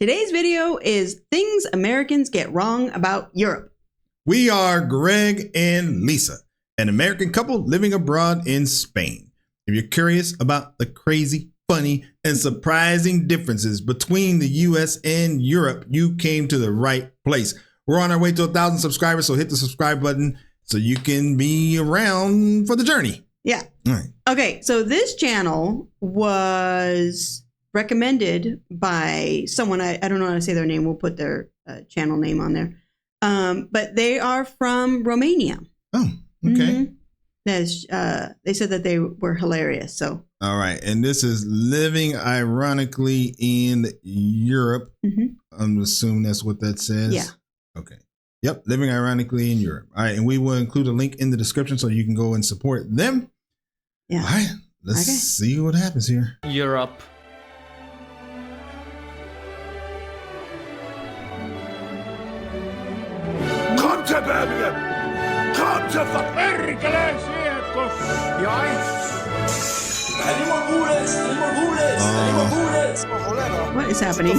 Today's video is things Americans get wrong about Europe. We are Greg and Lisa, an American couple living abroad in Spain. If you're curious about the crazy, funny, and surprising differences between the US and Europe, you came to the right place. We're on our way to 1,000 subscribers, so hit the subscribe button so you can be around for the journey. Yeah. All right. Okay, so this channel was recommended by someone. I don't know how to say their name. We'll put their channel name on there. But they are from Romania. Oh, okay. They said that they were hilarious. So. All right. And this is living ironically in Europe. I'm assuming that's what that says. Yeah. Okay. Yep. Living ironically in Europe. All right. And we will include a link in the description so you can go and support them. Yeah. All right. Let's see what happens here. Europe. Kom til Birmingham! Kom til for perkele sieltä! Jai! What is happening?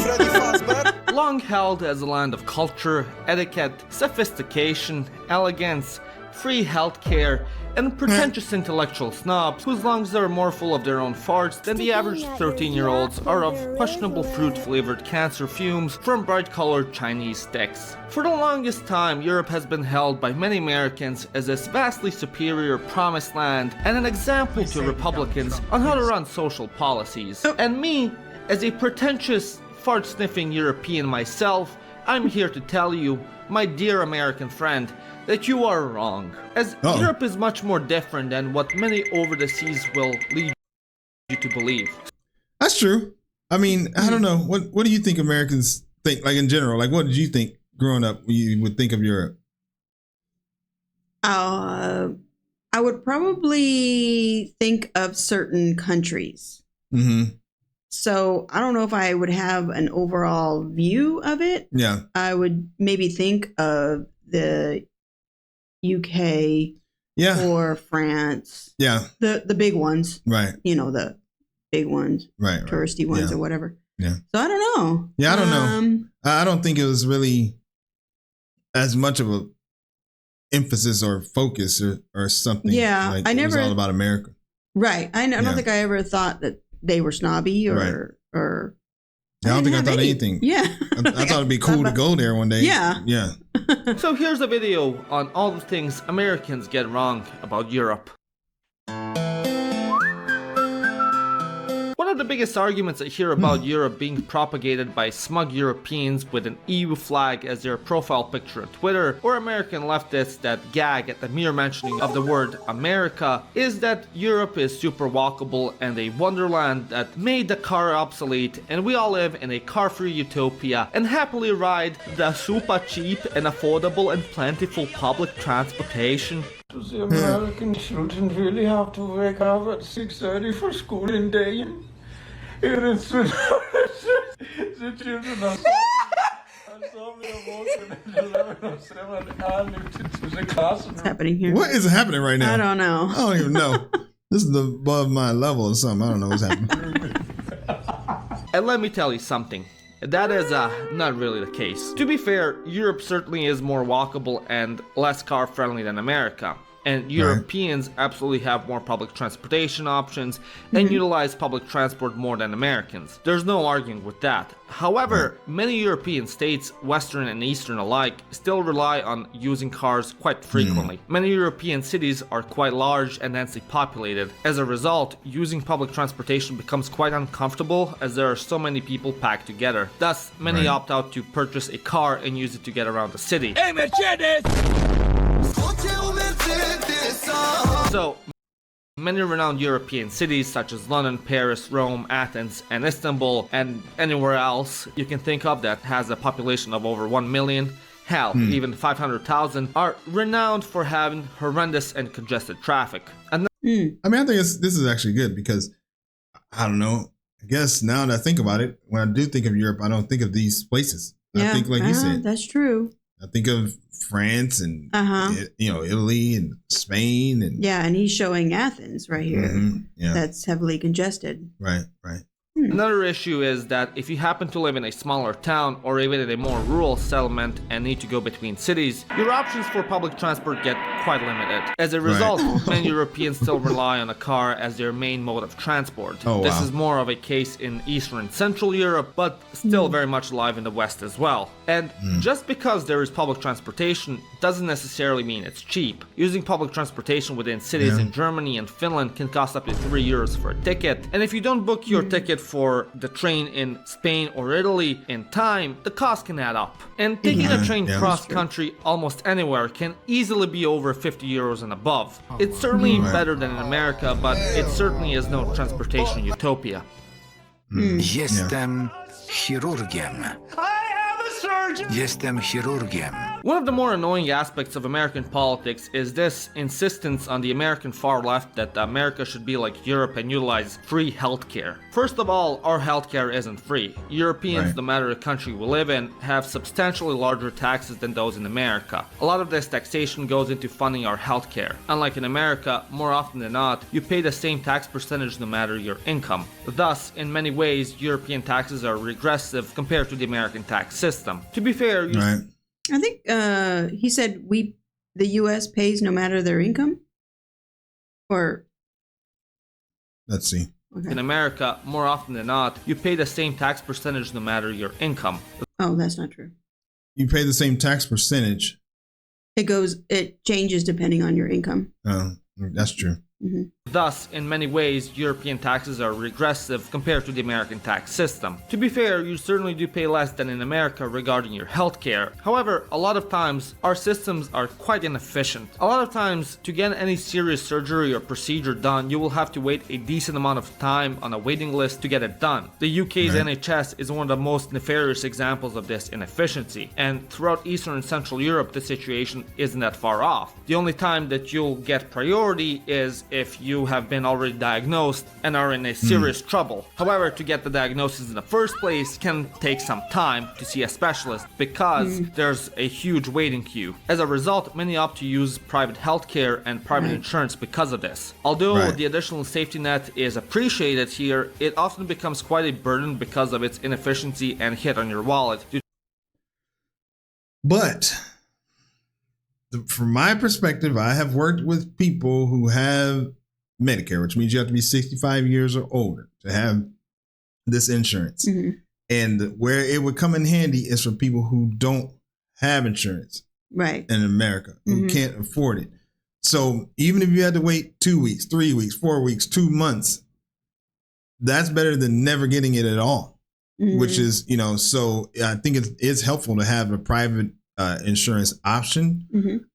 Long held as a land of culture, etiquette, sophistication, elegance, free healthcare, and pretentious intellectual snobs whose lungs are more full of their own farts than the average 13-year-olds are of questionable fruit-flavored cancer fumes from bright-colored Chinese sticks. For the longest time, Europe has been held by many Americans as this vastly superior promised land and an example to Republicans on how to run social policies. And me, as a pretentious, fart-sniffing European myself, I'm here to tell you, my dear American friend, that you are wrong, as Europe is much more different than what many over the seas will lead you to believe. That's true. I mean, I don't know. What do you think Americans think, like in general? Like, what did you think growing up you would think of Europe? I would probably think of certain countries. So I don't know if I would have an overall view of it. Yeah. I would maybe think of the UK or France. Yeah. The big ones. Right. You know, the big ones. Right. Touristy ones or whatever. Yeah. So I don't know. Yeah, I don't know. I don't think it was really as much of a emphasis or focus or something. Yeah. Like it was all about America. Right. I don't think I ever thought that they were snobby or I don't think I thought anything. Yeah. I thought it'd be cool to go there one day. Yeah. Yeah. So here's a video on all the things Americans get wrong about Europe. One of the biggest arguments I hear about Europe being propagated by smug Europeans with an EU flag as their profile picture on Twitter, or American leftists that gag at the mere mentioning of the word America, is that Europe is super walkable and a wonderland that made the car obsolete, and we all live in a car-free utopia and happily ride the super cheap and affordable and plentiful public transportation. Does the American children really have to wake up at 6:30 for school in day? Here in Sweden, the children are What's happening here? What is happening right now? I don't know. I don't even know. This is above my level or something. I don't know what's happening. And let me tell you something. That is not really the case. To be fair, Europe certainly is more walkable and less car-friendly than America. And Europeans absolutely have more public transportation options and utilize public transport more than Americans. There's no arguing with that. However, many European states, Western and Eastern alike, still rely on using cars quite frequently. Many European cities are quite large and densely populated. As a result, using public transportation becomes quite uncomfortable as there are so many people packed together. Thus, many opt out to purchase a car and use it to get around the city. Hey, Mercedes! So, many renowned European cities such as London, Paris, Rome, Athens, and Istanbul, and anywhere else you can think of that has a population of over 1 million, hell, even 500,000, are renowned for having horrendous and congested traffic. And I mean, I think this is actually good because, I don't know, I guess now that I think about it, when I do think of Europe, I don't think of these places. I think, like you said. That's true. I think of France and Italy and Spain and and he's showing Athens right here. That's heavily congested. Right. Another issue is that if you happen to live in a smaller town or even in a more rural settlement and need to go between cities, your options for public transport get quite limited. As a result, many Europeans still rely on a car as their main mode of transport. This is more of a case in Eastern and Central Europe, but still very much alive in the West as well. And just because there is public transportation doesn't necessarily mean it's cheap. Using public transportation within cities in Germany and Finland can cost up to €3 for a ticket, and if you don't book your ticket for the train in Spain or Italy in time, the cost can add up. And taking a train cross-country almost anywhere can easily be over €50 and above. It's certainly better than in America, but it certainly is no transportation utopia. Jestem chirurgiem. Jestem chirurgiem. One of the more annoying aspects of American politics is this insistence on the American far left that America should be like Europe and utilize free healthcare. First of all, our healthcare isn't free. Europeans, no matter the country we live in, have substantially larger taxes than those in America. A lot of this taxation goes into funding our healthcare. Unlike in America, more often than not, you pay the same tax percentage no matter your income. Thus, in many ways, European taxes are regressive compared to the American tax system. To be fair, I think he said the U.S. pays no matter their income. Or let's see. Okay. In America, more often than not, you pay the same tax percentage no matter your income. Oh, that's not true. You pay the same tax percentage. It changes depending on your income. Oh, that's true. Mm-hmm. Thus, in many ways, European taxes are regressive compared to the American tax system. To be fair, you certainly do pay less than in America regarding your healthcare. However, a lot of times, our systems are quite inefficient. A lot of times, to get any serious surgery or procedure done, you will have to wait a decent amount of time on a waiting list to get it done. The UK's NHS is one of the most nefarious examples of this inefficiency, and throughout Eastern and Central Europe, the situation isn't that far off. The only time that you'll get priority is if you have been already diagnosed and are in a serious trouble. However, to get the diagnosis in the first place can take some time to see a specialist because there's a huge waiting queue. As a result, many opt to use private healthcare and private insurance because of this. Although the additional safety net is appreciated here, it often becomes quite a burden because of its inefficiency and hit on your wallet. But from my perspective, I have worked with people who have Medicare, which means you have to be 65 years or older to have this insurance. And where it would come in handy is for people who don't have insurance in America, who can't afford it. So even if you had to wait 2 weeks, 3 weeks, 4 weeks, 2 months, that's better than never getting it at all, which is, so I think it is helpful to have a private insurance option.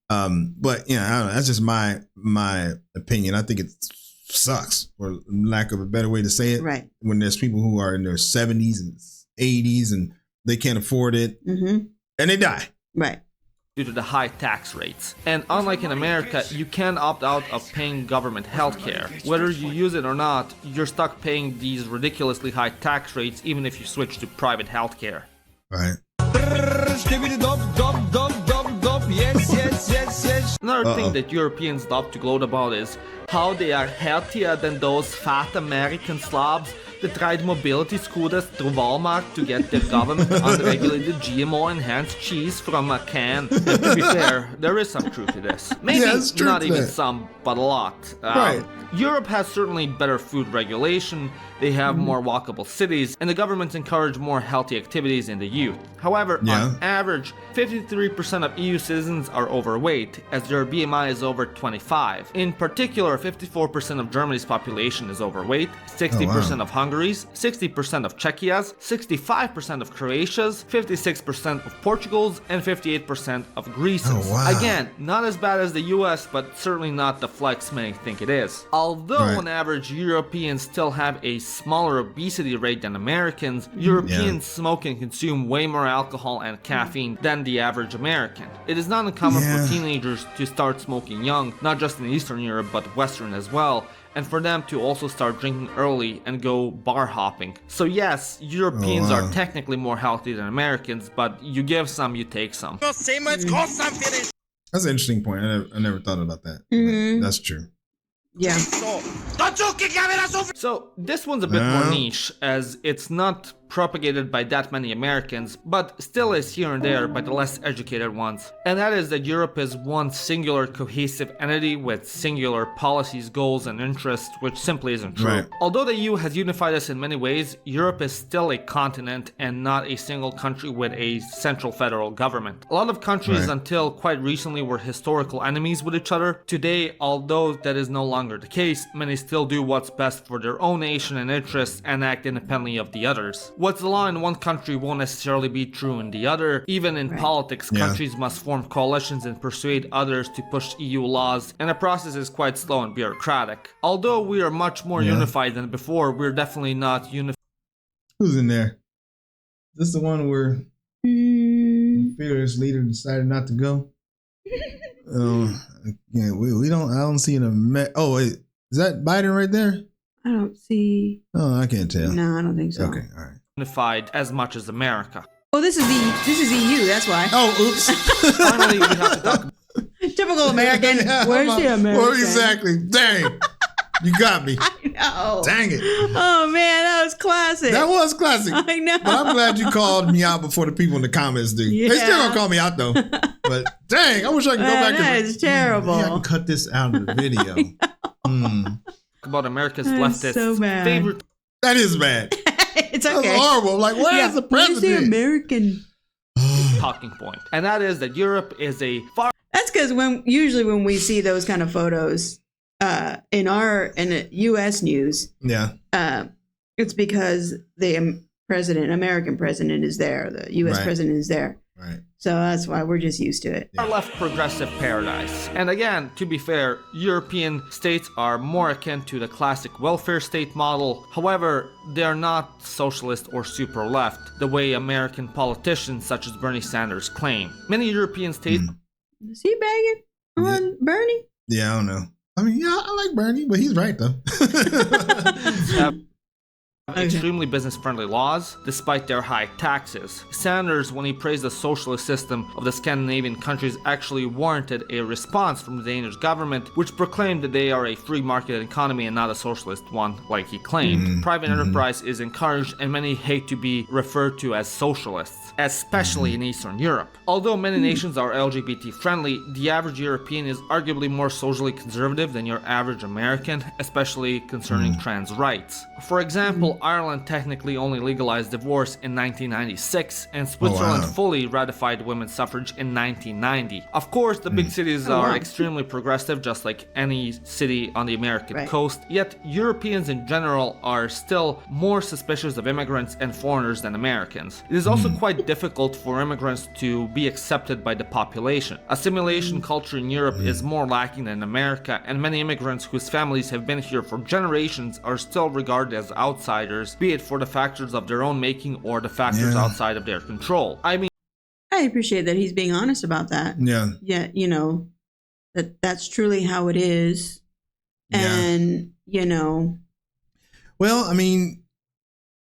But I don't know, that's just my opinion. I think it sucks, for lack of a better way to say it, when there's people who are in their 70s and 80s and they can't afford it and they die. Due to the high tax rates. And unlike in America, you can opt out of paying government healthcare. Whether you use it or not, you're stuck paying these ridiculously high tax rates even if you switch to private healthcare. Another thing that Europeans love to gloat about is how they are healthier than those fat American slobs that ride mobility scooters through Walmart to get their government unregulated GMO-enhanced cheese from a can. And to be fair, there is some truth to this. Maybe not even some, but a lot. Europe has certainly better food regulation, they have more walkable cities, and the governments encourage more healthy activities in the youth. However, on average, 53% of EU citizens are overweight, as their BMI is over 25. In particular, 54% of Germany's population is overweight, 60% of Hungary's, 60% of Czechia's, 65% of Croatia's, 56% of Portugal's, and 58% of Greece's. Again, not as bad as the US, but certainly not the flex many think it is. Although on average Europeans still have a smaller obesity rate than Americans, Europeans smoke and consume way more alcohol and caffeine than the average American. It is not uncommon for teenagers to start smoking young, not just in Eastern Europe but Western as well, and for them to also start drinking early and go bar hopping. So yes, Europeans are technically more healthy than Americans, but you give some, you take some. That's an interesting point. I never thought about that. That's true. Yeah. So this one's a bit more niche, as it's not propagated by that many Americans, but still is here and there by the less educated ones. And that is that Europe is one singular cohesive entity with singular policies, goals, and interests, which simply isn't true. Right. Although the EU has unified us in many ways, Europe is still a continent and not a single country with a central federal government. A lot of countries until quite recently were historical enemies with each other. Today, although that is no longer the case, many still do what's best for their own nation and interests and act independently of the others. What's the law in one country won't necessarily be true in the other. Even in politics, countries must form coalitions and persuade others to push EU laws, and the process is quite slow and bureaucratic. Although we are much more unified than before, we're definitely not unified. Who's in there? Is this the one where the fearless leader decided not to go? We don't. I don't see an. Oh wait, is that Biden right there? I don't see. Oh, I can't tell. No, I don't think so. Okay, all right. Unified as much as America. Well, this is EU. That's why. Oh, oops. Finally, we have to talk. Typical American. Where's the American? Well, exactly. Dang, you got me. I know. Dang it. Oh man, that was classic. That was classic. I know. But I'm glad you called me out before the people in the comments do. Yeah. They still gonna call me out though. But dang, I wish I could go back. That is terrible. I can cut this out of the video. About America's That's leftist so bad. favorite That is bad. It's That's okay. horrible. Like, where's the Where's the president? American? talking point, and that is that Europe is a far That's because usually when we see those kind of photos in the U.S. news, it's because the American president is there, the U.S. president is there. Right. So that's why we're just used to it. Our left progressive paradise. And again, to be fair, European states are more akin to the classic welfare state model. However, they are not socialist or super left, the way American politicians such as Bernie Sanders claim. Many European states... Is he bagging on Bernie? Yeah, I don't know. I mean, yeah, I like Bernie, but he's right, though. have extremely business-friendly laws, despite their high taxes. Sanders, when he praised the socialist system of the Scandinavian countries, actually warranted a response from the Danish government, which proclaimed that they are a free market economy and not a socialist one, like he claimed. Private enterprise is encouraged, and many hate to be referred to as socialists, especially in Eastern Europe. Although many nations are LGBT-friendly, the average European is arguably more socially conservative than your average American, especially concerning trans rights. For example, Ireland technically only legalized divorce in 1996, and Switzerland fully ratified women's suffrage in 1990. Of course, the big cities are extremely progressive, just like any city on the American coast, yet Europeans in general are still more suspicious of immigrants and foreigners than Americans. It is also quite difficult for immigrants to be accepted by the population. Assimilation culture in Europe is more lacking than in America, and many immigrants whose families have been here for generations are still regarded as outsiders, be it for the factors of their own making or the factors outside of their control. I mean, I appreciate that he's being honest about that. Yeah. Yeah, you know, that's truly how it is. And, you know. Well, I mean,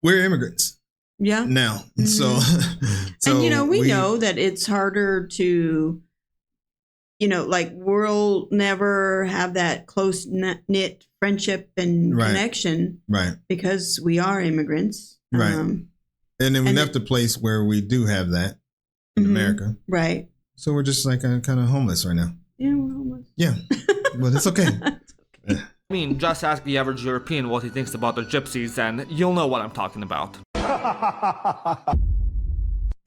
we're immigrants. Yeah. Now. So and, you know, we know that it's harder to, you know, like we'll never have that close knit friendship and connection. Right. Because we are immigrants. Right. And then we left a place where we do have that in America. Right. So we're just like kind of homeless right now. Yeah, we're homeless. Yeah. But it's okay. I mean, just ask the average European what he thinks about the gypsies and you'll know what I'm talking about.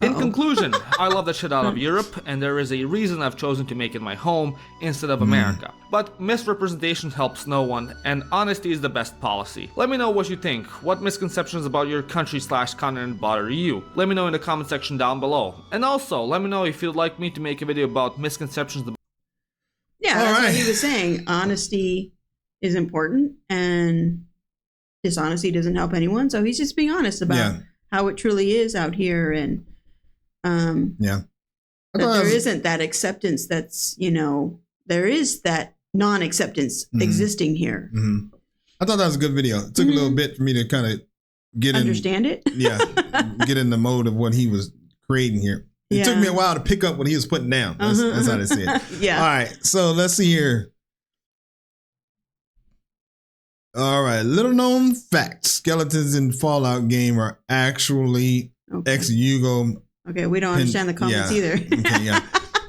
In conclusion, I love the shit out of Europe, and there is a reason I've chosen to make it my home instead of America. But misrepresentation helps no one, and honesty is the best policy. Let me know what you think. What misconceptions about your country/continent bother you? Let me know in the comment section down below. And also, let me know if you'd like me to make a video about misconceptions. Yeah, that's what he was saying. Honesty is important, and dishonesty doesn't help anyone. So he's just being honest about how it truly is out here, and that there isn't that acceptance. That's, you know, there is that non-acceptance existing here. I thought that was a good video. It took a little bit for me to kind of understand it. Get in the mode of what he was creating here. It took me a while to pick up what he was putting down. That's how they say it. All right. So let's see here. All right. Little known fact. Skeletons in Fallout game are actually ex-Yugo. Okay, we don't understand the comments either. Okay, yeah.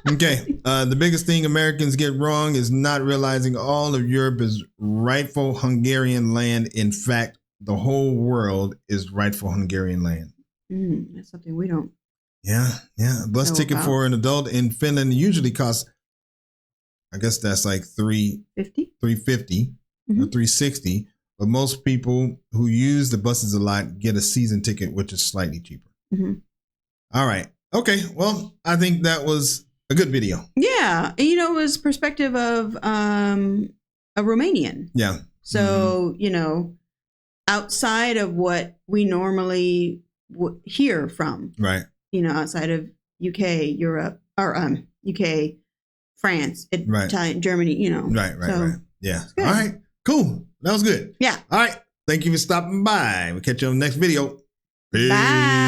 Okay. The biggest thing Americans get wrong is not realizing all of Europe is rightful Hungarian land. In fact, the whole world is rightful Hungarian land. That's something we don't. Yeah. A bus ticket for an adult in Finland usually costs, I guess that's like $350 or $360. But most people who use the buses a lot get a season ticket, which is slightly cheaper. All right. Okay. Well, I think that was a good video. Yeah. You know, it was perspective of a Romanian. Yeah. So, you know, outside of what we normally hear from. Right. You know, outside of UK, Europe, or UK, France, Italian, Germany, you know. Right. Yeah. All right. Cool. That was good. Yeah. All right. Thank you for stopping by. We'll catch you on the next video. Peace. Bye.